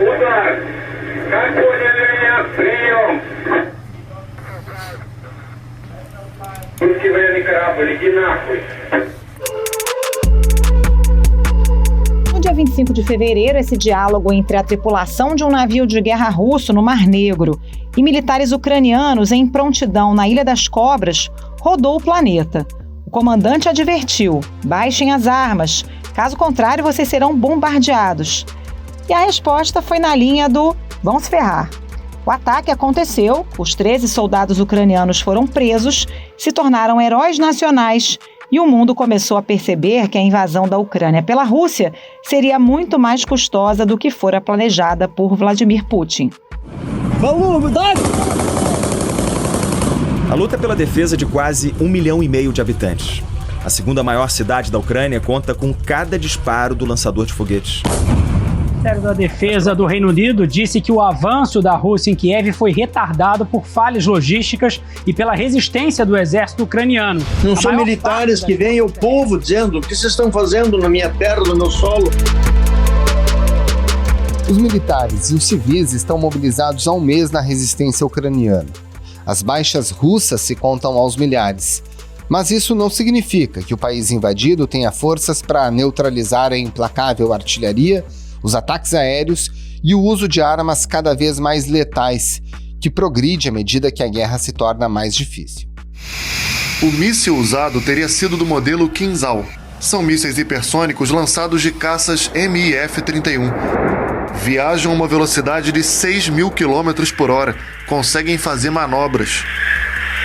Удар! Как поняли меня? Прием! Русский военный корабль, иди нахуй! No dia 25 de fevereiro, esse diálogo entre a tripulação de um navio de guerra russo no Mar Negro e militares ucranianos em prontidão na Ilha das Cobras rodou o planeta. O comandante advertiu: baixem as armas, caso contrário vocês serão bombardeados. E a resposta foi na linha do vão se ferrar. O ataque aconteceu, os 13 soldados ucranianos foram presos, se tornaram heróis nacionais e o mundo começou a perceber que a invasão da Ucrânia pela Rússia seria muito mais custosa do que fora planejada por Vladimir Putin. A luta é pela defesa de quase 1,5 milhão de habitantes. A segunda maior cidade da Ucrânia conta com cada disparo do lançador de foguetes. O Ministério da Defesa do Reino Unido disse que o avanço da Rússia em Kiev foi retardado por falhas logísticas e pela resistência do exército ucraniano. Não são militares que vêm o povo dizendo o que vocês estão fazendo na minha terra, no meu solo. Os militares e os civis estão mobilizados há um mês na resistência ucraniana. As baixas russas se contam aos milhares. Mas isso não significa que o país invadido tenha forças para neutralizar a implacável artilharia, os ataques aéreos e o uso de armas cada vez mais letais, que progride à medida que a guerra se torna mais difícil. O míssil usado teria sido do modelo Kinzhal. São mísseis hipersônicos lançados de caças MiF-31. Viajam a uma velocidade de 6.000 km por hora, conseguem fazer manobras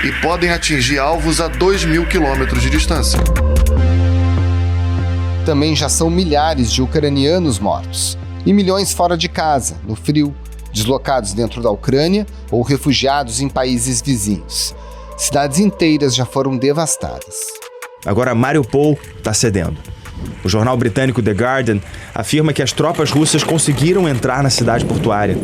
e podem atingir alvos a 2.000 km de distância. Também já são milhares de ucranianos mortos e milhões fora de casa, no frio, deslocados dentro da Ucrânia ou refugiados em países vizinhos. Cidades inteiras já foram devastadas. Agora Mariupol está cedendo. O jornal britânico The Guardian afirma que as tropas russas conseguiram entrar na cidade portuária.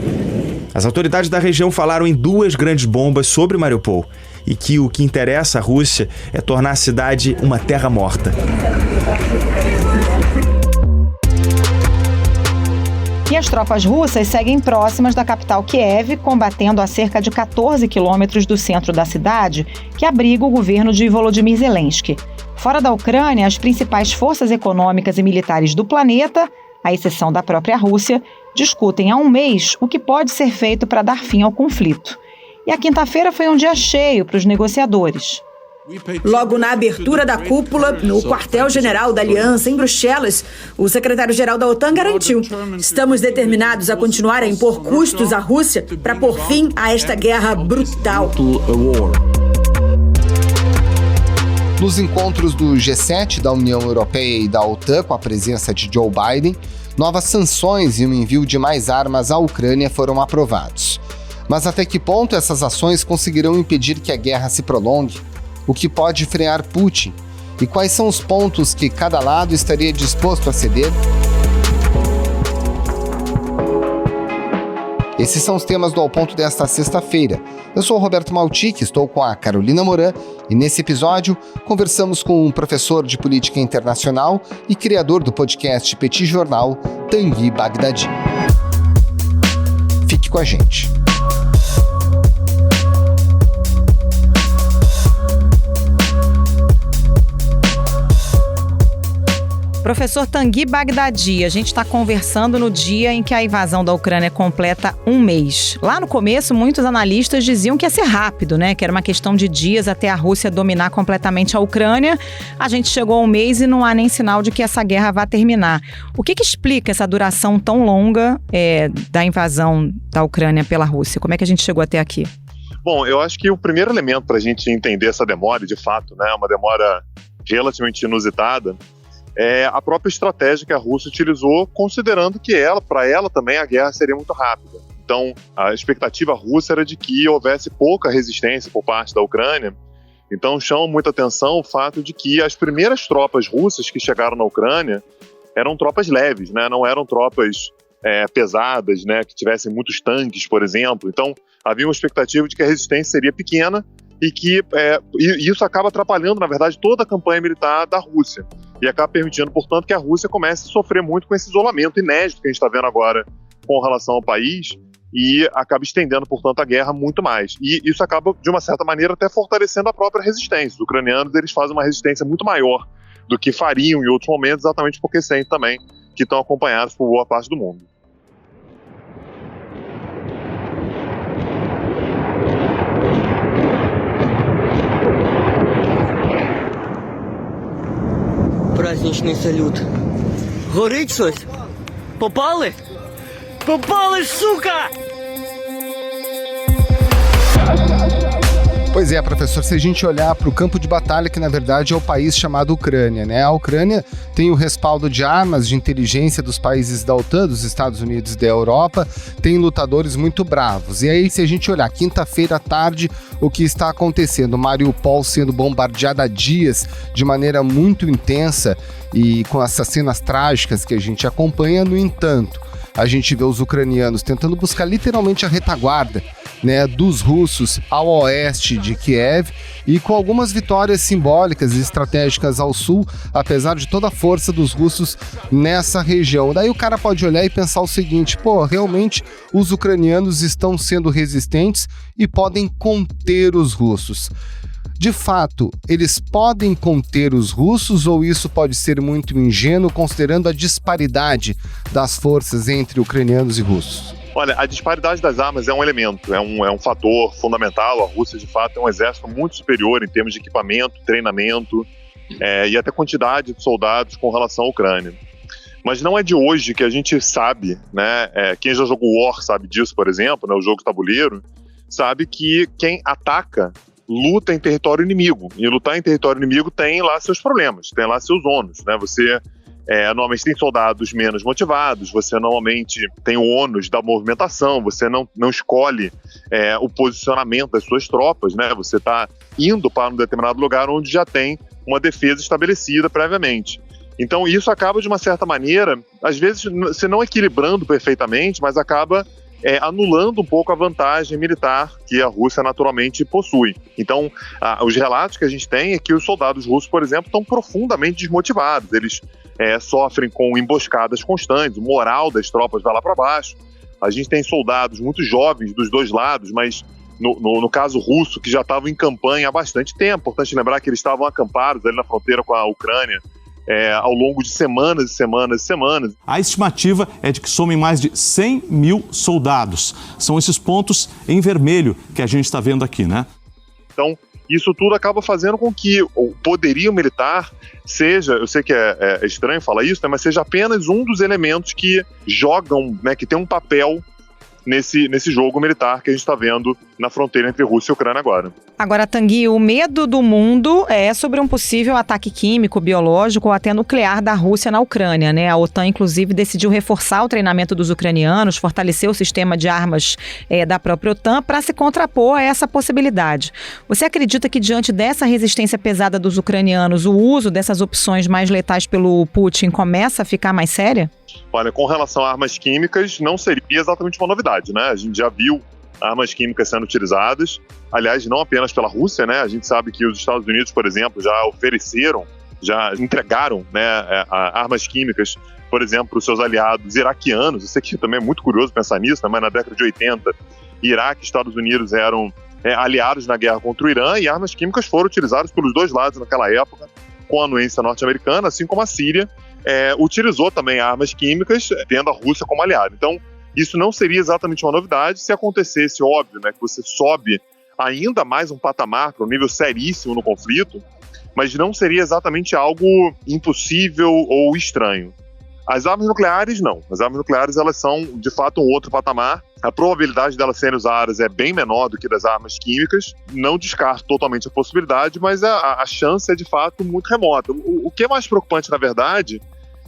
As autoridades da região falaram em 2 grandes bombas sobre Mariupol e que o que interessa à Rússia é tornar a cidade uma terra morta. E as tropas russas seguem próximas da capital Kiev, combatendo a cerca de 14 quilômetros do centro da cidade, que abriga o governo de Volodymyr Zelensky. Fora da Ucrânia, as principais forças econômicas e militares do planeta, à exceção da própria Rússia, discutem há um mês o que pode ser feito para dar fim ao conflito. E a quinta-feira foi um dia cheio para os negociadores. Logo na abertura da cúpula, no quartel-general da Aliança, em Bruxelas, o secretário-geral da OTAN garantiu: estamos determinados a continuar a impor custos à Rússia para pôr fim a esta guerra brutal. Nos encontros do G7 da União Europeia e da OTAN, com a presença de Joe Biden, novas sanções e o envio de mais armas à Ucrânia foram aprovados. Mas até que ponto essas ações conseguirão impedir que a guerra se prolongue? O que pode frear Putin? E quais são os pontos que cada lado estaria disposto a ceder? Esses são os temas do Ao Ponto desta sexta-feira. Eu sou o Roberto Maltic, estou com a Carolina Moran e nesse episódio conversamos com um professor de política internacional e criador do podcast Petit Jornal, Tanguy Bagdadi. Fique com a gente. Professor Tanguy Bagdadi, a gente está conversando no dia em que a invasão da Ucrânia completa um mês. Lá no começo, muitos analistas diziam que ia ser rápido, né? Que era uma questão de dias até a Rússia dominar completamente a Ucrânia. A gente chegou a um mês e não há nem sinal de que essa guerra vá terminar. O que explica essa duração tão longa da invasão da Ucrânia pela Rússia? Como é que a gente chegou até aqui? Bom, eu acho que o primeiro elemento para a gente entender essa demora, de fato, né, uma demora relativamente inusitada, é a própria estratégia que a Rússia utilizou, considerando que para ela também a guerra seria muito rápida. Então, a expectativa russa era de que houvesse pouca resistência por parte da Ucrânia. Então, chama muita atenção o fato de que as primeiras tropas russas que chegaram na Ucrânia eram tropas leves, né? Não eram tropas pesadas, né? Que tivessem muitos tanques, por exemplo. Então, havia uma expectativa de que a resistência seria pequena e que isso acaba atrapalhando, na verdade, toda a campanha militar da Rússia. E acaba permitindo, portanto, que a Rússia comece a sofrer muito com esse isolamento inédito que a gente está vendo agora com relação ao país e acaba estendendo, portanto, a guerra muito mais. E isso acaba, de uma certa maneira, até fortalecendo a própria resistência. Os ucranianos, eles fazem uma resistência muito maior do que fariam em outros momentos, exatamente porque sentem também que estão acompanhados por boa parte do mundo. Праздничний салют. Горить щось? Попали? Попали, сука! Pois é, professor, se a gente olhar para o campo de batalha, que na verdade é o país chamado Ucrânia, né? A Ucrânia tem o respaldo de armas de inteligência dos países da OTAN, dos Estados Unidos e da Europa, tem lutadores muito bravos. E aí, se a gente olhar quinta-feira à tarde, o que está acontecendo? Mariupol sendo bombardeada há dias de maneira muito intensa e com essas cenas trágicas que a gente acompanha. No entanto, a gente vê os ucranianos tentando buscar literalmente a retaguarda, né, dos russos ao oeste de Kiev, e com algumas vitórias simbólicas e estratégicas ao sul, apesar de toda a força dos russos nessa região. Daí o cara pode olhar e pensar o seguinte: pô, realmente os ucranianos estão sendo resistentes e podem conter os russos. De fato, eles podem conter os russos, ou isso pode ser muito ingênuo considerando a disparidade das forças entre ucranianos e russos? Olha, a disparidade das armas é um elemento, é um fator fundamental. A Rússia, de fato, é um exército muito superior em termos de equipamento, treinamento e até quantidade de soldados com relação à Ucrânia. Mas não é de hoje que a gente sabe, né? Quem já jogou War sabe disso, por exemplo, né, o jogo de tabuleiro, sabe que quem ataca luta em território inimigo. E lutar em território inimigo tem lá seus problemas, tem lá seus ônus, né? Você normalmente tem soldados menos motivados, você normalmente tem o ônus da movimentação, você não escolhe o posicionamento das suas tropas, né? Você está indo para um determinado lugar onde já tem uma defesa estabelecida previamente. Então isso acaba, de uma certa maneira, às vezes, se não equilibrando perfeitamente, mas acaba anulando um pouco a vantagem militar que a Rússia naturalmente possui. Então, os relatos que a gente tem é que os soldados russos, por exemplo, estão profundamente desmotivados. Eles sofrem com emboscadas constantes, o moral das tropas vai lá para baixo. A gente tem soldados muito jovens dos dois lados, mas no caso russo, que já estavam em campanha há bastante tempo. Importante lembrar que eles estavam acampados ali na fronteira com a Ucrânia ao longo de semanas e semanas e semanas. A estimativa é de que somem mais de 100 mil soldados. São esses pontos em vermelho que a gente está vendo aqui, né? Então, isso tudo acaba fazendo com que o poderio militar seja, eu sei que é estranho falar isso, né, mas seja apenas um dos elementos que jogam, né, que tem um papel nesse jogo militar que a gente está vendo na fronteira entre Rússia e Ucrânia agora. Agora, Tanguy, o medo do mundo é sobre um possível ataque químico, biológico ou até nuclear da Rússia na Ucrânia, né? A OTAN, inclusive, decidiu reforçar o treinamento dos ucranianos, fortalecer o sistema de armas da própria OTAN para se contrapor a essa possibilidade. Você acredita que, diante dessa resistência pesada dos ucranianos, o uso dessas opções mais letais pelo Putin começa a ficar mais séria? Olha, com relação a armas químicas, não seria exatamente uma novidade, né? A gente já viu armas químicas sendo utilizadas, aliás, não apenas pela Rússia, né? A gente sabe que os Estados Unidos, por exemplo, já ofereceram, já entregaram, né, armas químicas, por exemplo, para os seus aliados iraquianos. Eu sei que também é muito curioso pensar nisso, né? Mas na década de 80, Iraque e Estados Unidos eram aliados na guerra contra o Irã, e armas químicas foram utilizadas pelos dois lados naquela época, com a anuência norte-americana, assim como a Síria utilizou também armas químicas, tendo a Rússia como aliada. Então, isso não seria exatamente uma novidade. Se acontecesse, óbvio, né, que você sobe ainda mais um patamar para um nível seríssimo no conflito, mas não seria exatamente algo impossível ou estranho. As armas nucleares, não. As armas nucleares, elas são, de fato, um outro patamar. A probabilidade delas serem usadas é bem menor do que das armas químicas. Não descarto totalmente a possibilidade, mas a chance é, de fato, muito remota. O que é mais preocupante, na verdade,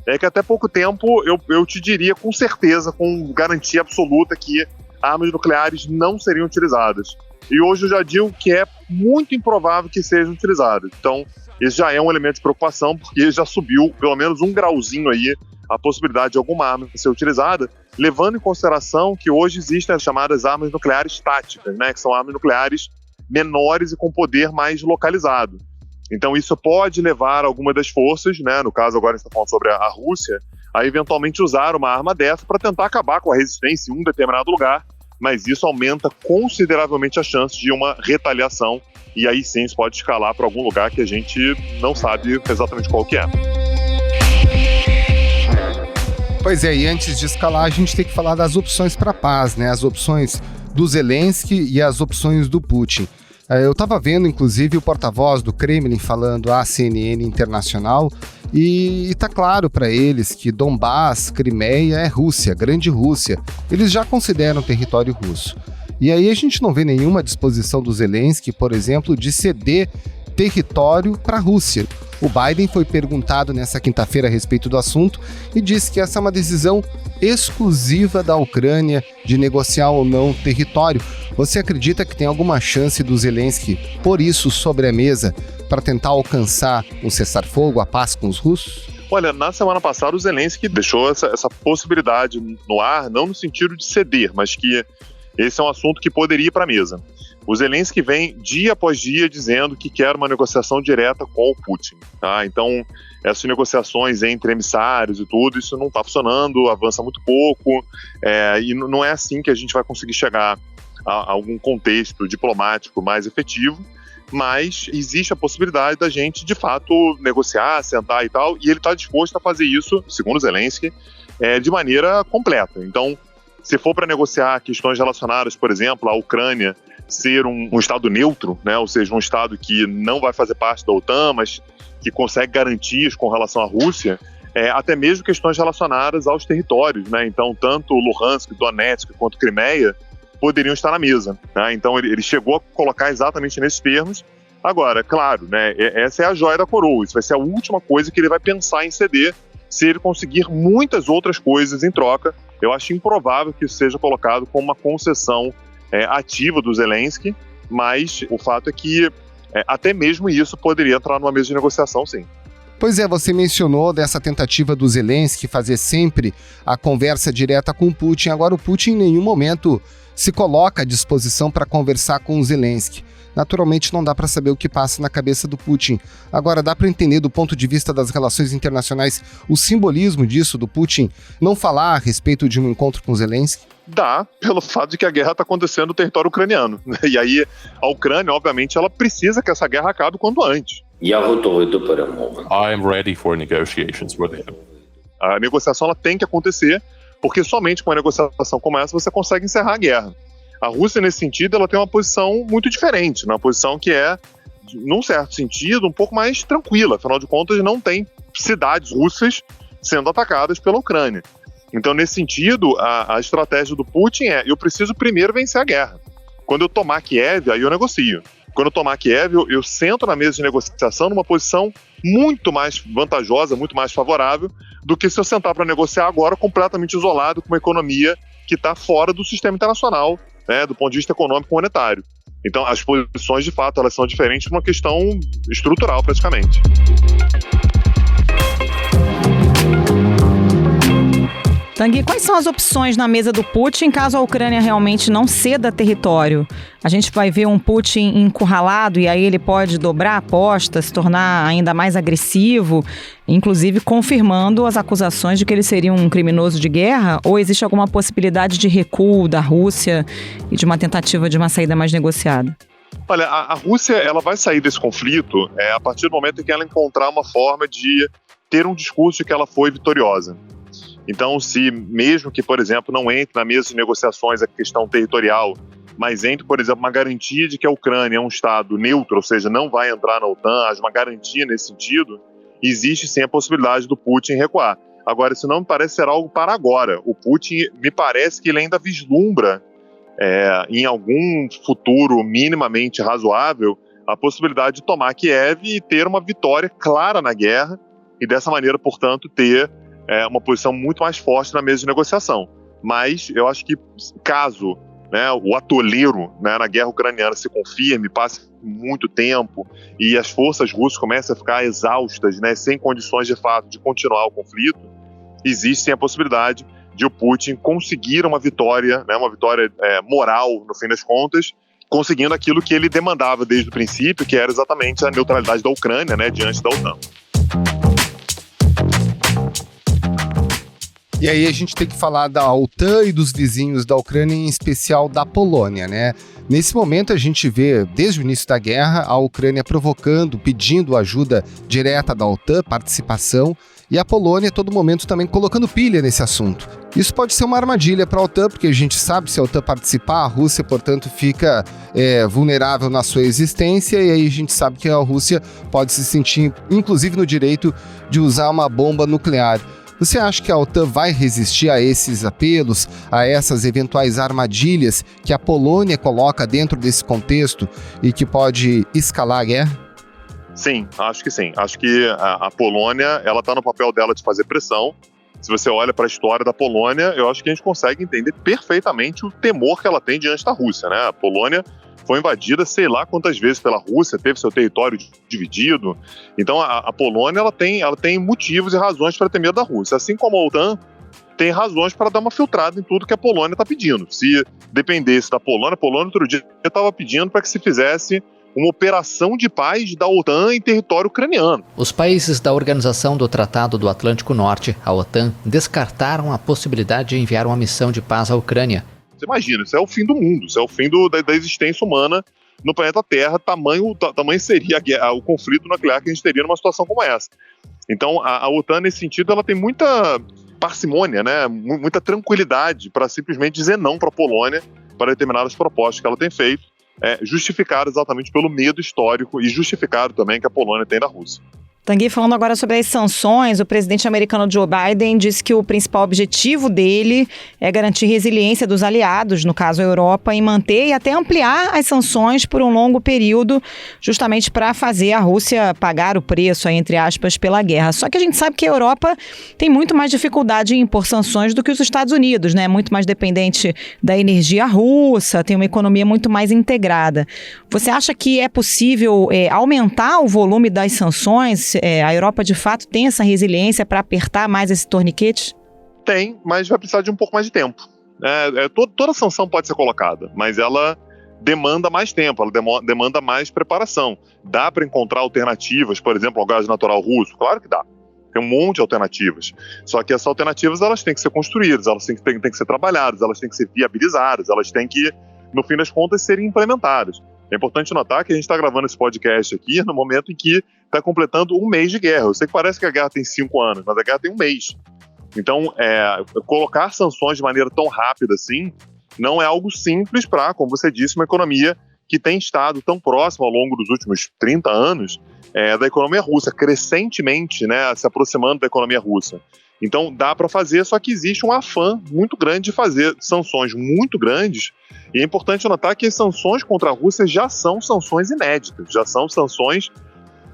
é que até pouco tempo eu te diria com certeza, com garantia absoluta, que armas nucleares não seriam utilizadas. E hoje eu já digo que é muito improvável que sejam utilizadas. Então, esse já é um elemento de preocupação, porque já subiu pelo menos um grauzinho aí a possibilidade de alguma arma ser utilizada, levando em consideração que hoje existem as chamadas armas nucleares táticas, né, que são armas nucleares menores e com poder mais localizado. Então isso pode levar alguma das forças, né, no caso agora a gente está falando sobre a Rússia, a eventualmente usar uma arma dessa para tentar acabar com a resistência em um determinado lugar, mas isso aumenta consideravelmente a chance de uma retaliação, e aí sim isso pode escalar para algum lugar que a gente não sabe exatamente qual que é. Pois é, e antes de escalar, a gente tem que falar das opções para a paz, né? As opções do Zelensky e as opções do Putin. Eu estava vendo, inclusive, o porta-voz do Kremlin falando à CNN Internacional, e está claro para eles que Donbás, Crimeia é Rússia, grande Rússia. Eles já consideram território russo. E aí a gente não vê nenhuma disposição do Zelensky, por exemplo, de ceder território para a Rússia. O Biden foi perguntado nessa quinta-feira a respeito do assunto e disse que essa é uma decisão exclusiva da Ucrânia de negociar ou não território. Você acredita que tem alguma chance do Zelensky pôr isso sobre a mesa para tentar alcançar um cessar-fogo, a paz com os russos? Olha, na semana passada o Zelensky deixou essa possibilidade no ar, não no sentido de ceder, mas que esse é um assunto que poderia ir para a mesa. O Zelensky vem dia após dia dizendo que quer uma negociação direta com o Putin. Tá? Então, essas negociações entre emissários e tudo, isso não está funcionando, avança muito pouco, e não é assim que a gente vai conseguir chegar a algum contexto diplomático mais efetivo, mas existe a possibilidade da gente, de fato, negociar, sentar e tal, e ele está disposto a fazer isso, segundo o Zelensky, de maneira completa. Então, se for para negociar questões relacionadas, por exemplo, à Ucrânia ser um Estado neutro, né, ou seja, um Estado que não vai fazer parte da OTAN, mas que consegue garantias com relação à Rússia, até mesmo questões relacionadas aos territórios, né, então tanto Luhansk, Donetsk quanto Crimeia poderiam estar na mesa. Né, então ele chegou a colocar exatamente nesses termos. Agora, claro, né, essa é a joia da coroa, isso vai ser a última coisa que ele vai pensar em ceder, se ele conseguir muitas outras coisas em troca. Eu acho improvável que isso seja colocado como uma concessão ativa do Zelensky, mas o fato é que até mesmo isso poderia entrar numa mesa de negociação, sim. Pois é, você mencionou dessa tentativa do Zelensky fazer sempre a conversa direta com o Putin. Agora o Putin em nenhum momento se coloca à disposição para conversar com o Zelensky. Naturalmente não dá para saber o que passa na cabeça do Putin. Agora, dá para entender do ponto de vista das relações internacionais o simbolismo disso, do Putin não falar a respeito de um encontro com Zelensky? Dá, pelo fato de que a guerra está acontecendo no território ucraniano. E aí a Ucrânia, obviamente, ela precisa que essa guerra acabe quanto antes. I am ready for negotiations with him. A negociação ela tem que acontecer, porque somente com uma negociação como essa você consegue encerrar a guerra. A Rússia, nesse sentido, ela tem uma posição muito diferente, uma posição que é, num certo sentido, um pouco mais tranquila. Afinal de contas, não tem cidades russas sendo atacadas pela Ucrânia. Então, nesse sentido, a estratégia do Putin é: eu preciso primeiro vencer a guerra. Quando eu tomar Kiev, aí eu negocio. Quando eu tomar Kiev, eu sento na mesa de negociação numa posição muito mais vantajosa, muito mais favorável, do que se eu sentar para negociar agora completamente isolado com uma economia que está fora do sistema internacional, né, do ponto de vista econômico e monetário. Então, as posições, de fato, elas são diferentes por uma questão estrutural, praticamente. Tanguy, quais são as opções na mesa do Putin caso a Ucrânia realmente não ceda território? A gente vai ver um Putin encurralado e aí ele pode dobrar a aposta, se tornar ainda mais agressivo, inclusive confirmando as acusações de que ele seria um criminoso de guerra? Ou existe alguma possibilidade de recuo da Rússia e de uma tentativa de uma saída mais negociada? Olha, a Rússia ela vai sair desse conflito a partir do momento em que ela encontrar uma forma de ter um discurso de que ela foi vitoriosa. Então, se mesmo que, por exemplo, não entre na mesa de negociações a questão territorial, mas entre, por exemplo, uma garantia de que a Ucrânia é um Estado neutro, ou seja, não vai entrar na OTAN, haja uma garantia nesse sentido, existe sim a possibilidade do Putin recuar. Agora, isso não me parece ser algo para agora. O Putin, me parece que ele ainda vislumbra, em algum futuro minimamente razoável, a possibilidade de tomar Kiev e ter uma vitória clara na guerra, e dessa maneira, portanto, ter uma posição muito mais forte na mesa de negociação. Mas eu acho que caso o atoleiro na guerra ucraniana se confirme, passe muito tempo e as forças russas comecem a ficar exaustas, sem condições de fato de continuar o conflito, existe sim a possibilidade de o Putin conseguir uma vitória moral, no fim das contas, conseguindo aquilo que ele demandava desde o princípio, que era exatamente a neutralidade da Ucrânia diante da OTAN. E aí a gente tem que falar da OTAN e dos vizinhos da Ucrânia, em especial da Polônia, né? Nesse momento a gente vê, desde o início da guerra, a Ucrânia provocando, pedindo ajuda direta da OTAN, participação, e a Polônia a todo momento também colocando pilha nesse assunto. Isso pode ser uma armadilha para a OTAN, porque a gente sabe se a OTAN participar, a Rússia, portanto, fica vulnerável na sua existência, e aí a gente sabe que a Rússia pode se sentir, inclusive, no direito de usar uma bomba nuclear. Você acha que a OTAN vai resistir a esses apelos, a essas eventuais armadilhas que a Polônia coloca dentro desse contexto e que pode escalar a guerra? Sim, acho que sim. Acho que a Polônia, ela está no papel dela de fazer pressão. Se você olha para a história da Polônia, eu acho que a gente consegue entender perfeitamente o temor que ela tem diante da Rússia, né? A Polônia foi invadida sei lá quantas vezes pela Rússia, teve seu território dividido. Então a Polônia ela tem motivos e razões para ter medo da Rússia. Assim como a OTAN tem razões para dar uma filtrada em tudo que a Polônia está pedindo. Se dependesse da Polônia, a Polônia outro dia estava pedindo para que se fizesse uma operação de paz da OTAN em território ucraniano. Os países da Organização do Tratado do Atlântico Norte, a OTAN, descartaram a possibilidade de enviar uma missão de paz à Ucrânia. Você imagina, isso é o fim do mundo, isso é o fim da existência humana no planeta Terra, tamanho seria o conflito nuclear que a gente teria numa situação como essa. Então, a OTAN, nesse sentido, ela tem muita parcimônia, né? Muita tranquilidade para simplesmente dizer não para a Polônia, para determinadas propostas que ela tem feito, justificado exatamente pelo medo histórico e justificado também que a Polônia tem da Rússia. Tanguy, falando agora sobre as sanções, o presidente americano Joe Biden disse que o principal objetivo dele é garantir resiliência dos aliados, no caso a Europa, em manter e até ampliar as sanções por um longo período, justamente para fazer a Rússia pagar o preço, entre aspas, pela guerra. Só que a gente sabe que a Europa tem muito mais dificuldade em impor sanções do que os Estados Unidos, né? Muito mais dependente da energia russa, tem uma economia muito mais integrada. Você acha que é possível aumentar o volume das sanções? A Europa, de fato, tem essa resiliência para apertar mais esse torniquete? Tem, mas vai precisar de um pouco mais de tempo. Toda sanção pode ser colocada, mas ela demanda mais tempo, ela demanda mais preparação. Dá para encontrar alternativas, por exemplo, ao gás natural russo? Claro que dá. Tem um monte de alternativas. Só que essas alternativas elas têm que ser construídas, elas têm que ser trabalhadas, elas têm que ser viabilizadas, elas têm que, no fim das contas, serem implementadas. É importante notar que a gente está gravando esse podcast aqui no momento em que está completando um mês de guerra. Eu sei que parece que a guerra tem 5 anos, mas a guerra tem um mês. Então, colocar sanções de maneira tão rápida assim não é algo simples para, como você disse, uma economia que tem estado tão próxima ao longo dos últimos 30 anos da economia russa, crescentemente, né, se aproximando da economia russa. Então, dá para fazer, só que existe um afã muito grande de fazer sanções muito grandes. E é importante notar que as sanções contra a Rússia já são sanções inéditas, já são sanções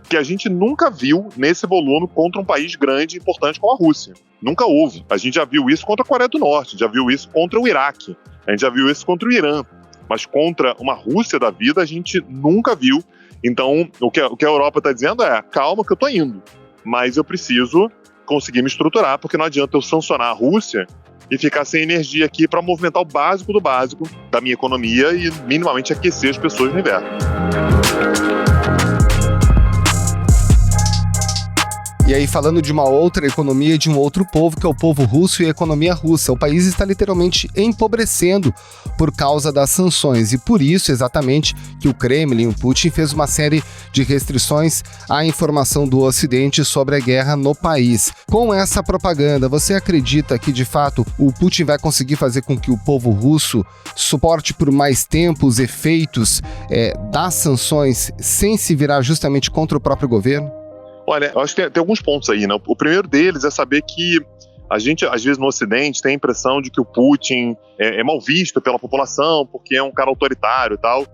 que a gente nunca viu nesse volume contra um país grande e importante como a Rússia. Nunca houve. A gente já viu isso contra a Coreia do Norte, já viu isso contra o Iraque, a gente já viu isso contra o Irã. Mas contra uma Rússia da vida a gente nunca viu. Então, o que a Europa está dizendo é, calma que eu estou indo, mas eu preciso conseguir me estruturar, porque não adianta eu sancionar a Rússia e ficar sem energia aqui para movimentar o básico do básico da minha economia e minimamente aquecer as pessoas no inverno. E aí, falando de uma outra economia e de um outro povo, que é o povo russo e a economia russa. O país está literalmente empobrecendo por causa das sanções. E por isso, exatamente, que o Kremlin, o Putin, fez uma série de restrições à informação do Ocidente sobre a guerra no país. Com essa propaganda, você acredita que, de fato, o Putin vai conseguir fazer com que o povo russo suporte por mais tempo os efeitos das sanções sem se virar justamente contra o próprio governo? Olha, eu acho que tem alguns pontos aí, né? O primeiro deles é saber que a gente, às vezes, no Ocidente, tem a impressão de que o Putin é mal visto pela população, porque é um cara autoritário e tal.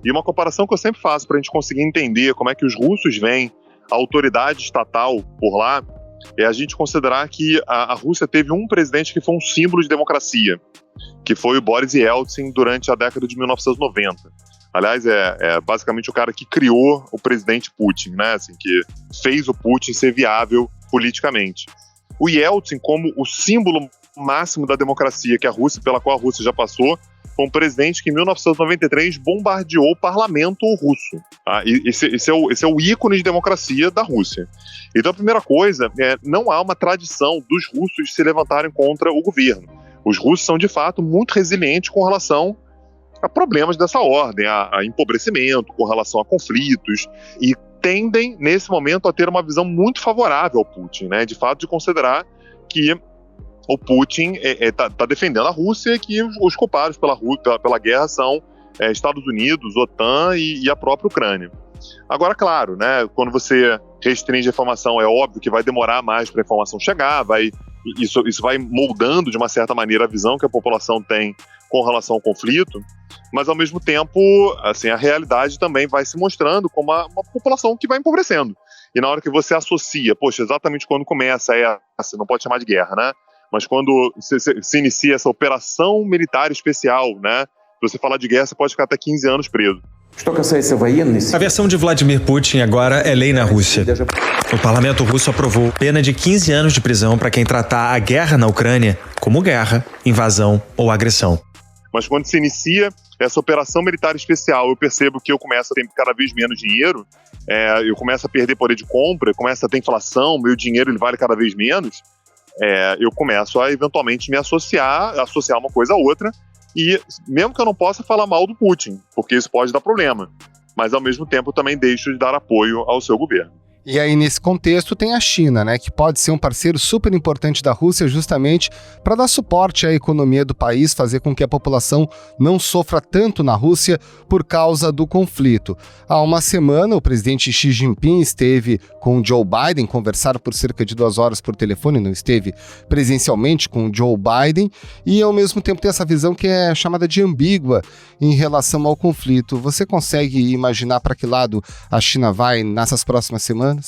E uma comparação que eu sempre faço para a gente conseguir entender como é que os russos veem a autoridade estatal por lá, é a gente considerar que a Rússia teve um presidente que foi um símbolo de democracia, que foi o Boris Yeltsin durante a década de 1990. Aliás, é basicamente o cara que criou o presidente Putin, né? Assim, que fez o Putin ser viável politicamente. O Yeltsin, como o símbolo máximo da democracia pela qual a Rússia já passou, foi um presidente que em 1993 bombardeou o parlamento russo. Tá? Esse é o ícone de democracia da Rússia. Então a primeira coisa, não há uma tradição dos russos se levantarem contra o governo. Os russos são de fato muito resilientes com relação a problemas dessa ordem, a empobrecimento, com relação a conflitos, e tendem, nesse momento, a ter uma visão muito favorável ao Putin, né? De fato, de considerar que o Putin está defendendo a Rússia e que os culpados pela guerra são Estados Unidos, OTAN e a própria Ucrânia. Agora, claro, né, quando você restringe a informação, é óbvio que vai demorar mais para a informação chegar, isso vai moldando de uma certa maneira a visão que a população tem com relação ao conflito, mas ao mesmo tempo, assim, a realidade também vai se mostrando como uma população que vai empobrecendo. E na hora que você associa, exatamente quando começa, você não pode chamar de guerra, né? Mas quando se inicia essa operação militar especial, né? Se você falar de guerra, você pode ficar até 15 anos preso. A versão de Vladimir Putin agora é lei na Rússia. O parlamento russo aprovou pena de 15 anos de prisão para quem tratar a guerra na Ucrânia como guerra, invasão ou agressão. Mas quando se inicia essa operação militar especial, eu percebo que eu começo a ter cada vez menos dinheiro, eu começo a perder poder de compra, começa a ter inflação, meu dinheiro ele vale cada vez menos, eu começo a eventualmente me associar uma coisa a outra, e mesmo que eu não possa falar mal do Putin, porque isso pode dar problema, mas ao mesmo tempo eu também deixo de dar apoio ao seu governo. E aí, nesse contexto, tem a China, né, que pode ser um parceiro super importante da Rússia justamente para dar suporte à economia do país, fazer com que a população não sofra tanto na Rússia por causa do conflito. Há uma semana, o presidente Xi Jinping esteve com Joe Biden, conversaram por cerca de 2 horas por telefone, não esteve presencialmente com Joe Biden, e ao mesmo tempo tem essa visão que é chamada de ambígua em relação ao conflito. Você consegue imaginar para que lado a China vai nessas próximas semanas?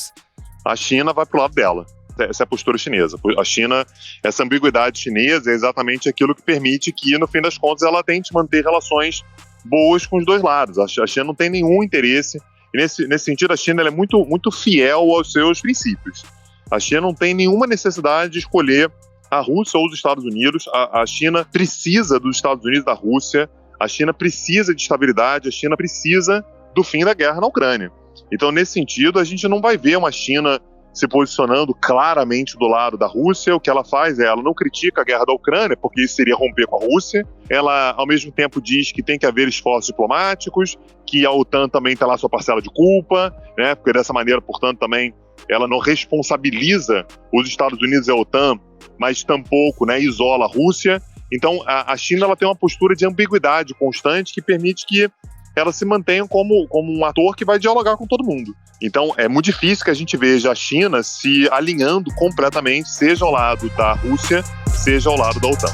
A China vai para o lado dela. Essa é a postura chinesa. A China, essa ambiguidade chinesa é exatamente aquilo que permite que, no fim das contas, ela tente manter relações boas com os dois lados. A China não tem nenhum interesse, e nesse sentido a China ela é muito, muito fiel aos seus princípios. A China não tem nenhuma necessidade de escolher a Rússia ou os Estados Unidos. A China precisa dos Estados Unidos e da Rússia, a China precisa de estabilidade, a China precisa do fim da guerra na Ucrânia. Então, nesse sentido, a gente não vai ver uma China se posicionando claramente do lado da Rússia. O que ela faz ela não critica a guerra da Ucrânia, porque isso seria romper com a Rússia. Ela, ao mesmo tempo, diz que tem que haver esforços diplomáticos, que a OTAN também tem lá sua parcela de culpa, né? Porque dessa maneira, portanto, também ela não responsabiliza os Estados Unidos e a OTAN, mas tampouco, né, isola a Rússia. Então, a China ela tem uma postura de ambiguidade constante que permite que ela se mantenha como um ator que vai dialogar com todo mundo. Então, é muito difícil que a gente veja a China se alinhando completamente, seja ao lado da Rússia, seja ao lado da OTAN.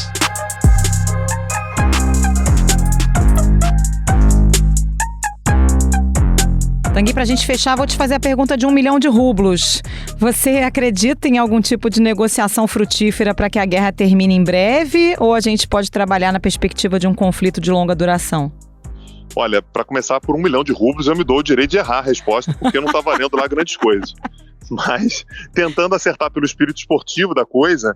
Tanguy, para a gente fechar, vou te fazer a pergunta de 1 milhão de rublos. Você acredita em algum tipo de negociação frutífera para que a guerra termine em breve, ou a gente pode trabalhar na perspectiva de um conflito de longa duração? Olha, para começar, por 1 milhão de rublos, eu me dou o direito de errar a resposta, porque não está valendo lá grandes coisas. Mas, tentando acertar pelo espírito esportivo da coisa,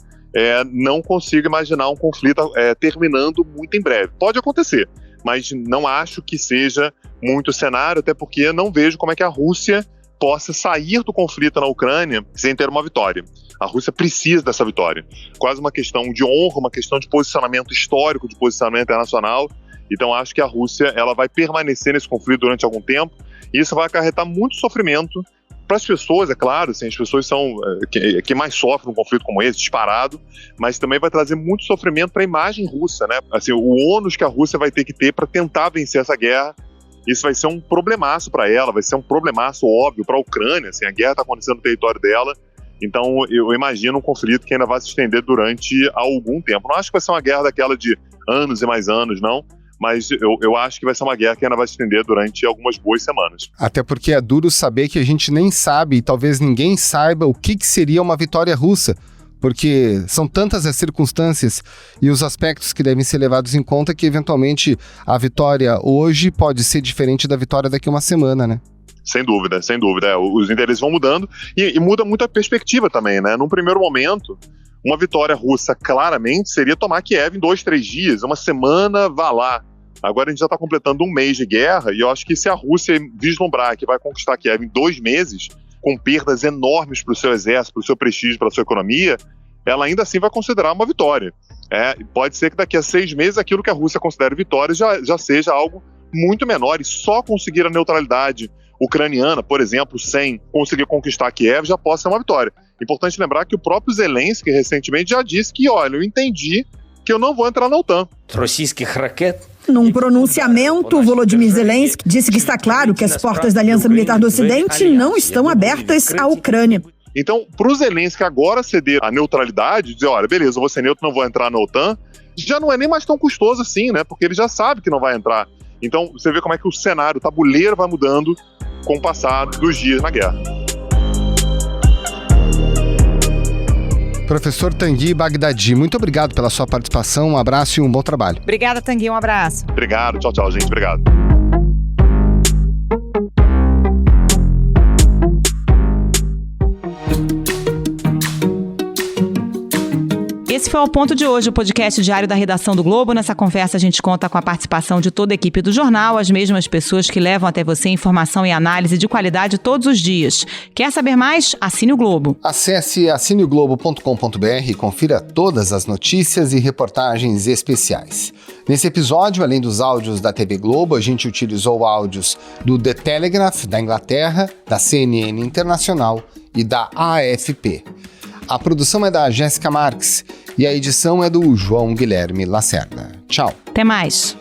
não consigo imaginar um conflito terminando muito em breve. Pode acontecer, mas não acho que seja muito cenário, até porque não vejo como é que a Rússia possa sair do conflito na Ucrânia sem ter uma vitória. A Rússia precisa dessa vitória. Quase uma questão de honra, uma questão de posicionamento histórico, de posicionamento internacional. Então acho que a Rússia ela vai permanecer nesse conflito durante algum tempo, e isso vai acarretar muito sofrimento para as pessoas, é claro, assim, as pessoas são quem mais sofre um conflito como esse, disparado, mas também vai trazer muito sofrimento para a imagem russa, né? Assim, o ônus que a Rússia vai ter que ter para tentar vencer essa guerra, isso vai ser um problemaço para ela, vai ser um problemaço óbvio para a Ucrânia, assim, a guerra está acontecendo no território dela, então eu imagino um conflito que ainda vai se estender durante algum tempo. Não acho que vai ser uma guerra daquela de anos e mais anos, não, mas eu acho que vai ser uma guerra que ainda vai se estender durante algumas boas semanas. Até porque é duro saber que a gente nem sabe, e talvez ninguém saiba, o que seria uma vitória russa, porque são tantas as circunstâncias e os aspectos que devem ser levados em conta que, eventualmente, a vitória hoje pode ser diferente da vitória daqui a uma semana, né? Sem dúvida, sem dúvida. Os interesses vão mudando e muda muito a perspectiva também, né? Num primeiro momento, uma vitória russa claramente seria tomar Kiev em 2, 3 dias, uma semana, vá lá. Agora a gente já está completando um mês de guerra, e eu acho que se a Rússia vislumbrar que vai conquistar Kiev em 2 meses, com perdas enormes para o seu exército, para o seu prestígio, para a sua economia, ela ainda assim vai considerar uma vitória. Pode ser que daqui a 6 meses aquilo que a Rússia considera vitória já seja algo muito menor, e só conseguir a neutralidade ucraniana, por exemplo, sem conseguir conquistar Kiev, já possa ser uma vitória. Importante lembrar que o próprio Zelensky recentemente já disse que, olha, eu entendi que eu não vou entrar na OTAN. Num pronunciamento, Volodymyr Zelensky disse que está claro que as portas da Aliança Militar do Ocidente não estão abertas à Ucrânia. Então, para o Zelensky agora ceder a neutralidade, dizer, olha, beleza, eu vou ser neutro, não vou entrar na OTAN, já não é nem mais tão custoso assim, né? Porque ele já sabe que não vai entrar. Então, você vê como é que o cenário, o tabuleiro vai mudando com o passar dos dias na guerra. Professor Tanguy Bagdadi, muito obrigado pela sua participação, um abraço e um bom trabalho. Obrigada, Tanguy, um abraço. Obrigado, tchau, gente, obrigado. Esse foi o Ponto de hoje, o podcast diário da redação do Globo. Nessa conversa a gente conta com a participação de toda a equipe do jornal, as mesmas pessoas que levam até você informação e análise de qualidade todos os dias. Quer saber mais? Assine o Globo. Acesse assineoglobo.com.br e confira todas as notícias e reportagens especiais. Nesse episódio, além dos áudios da TV Globo, a gente utilizou áudios do The Telegraph, da Inglaterra, da CNN Internacional e da AFP. A produção é da Jéssica Marques e a edição é do João Guilherme Lacerda. Tchau. Até mais.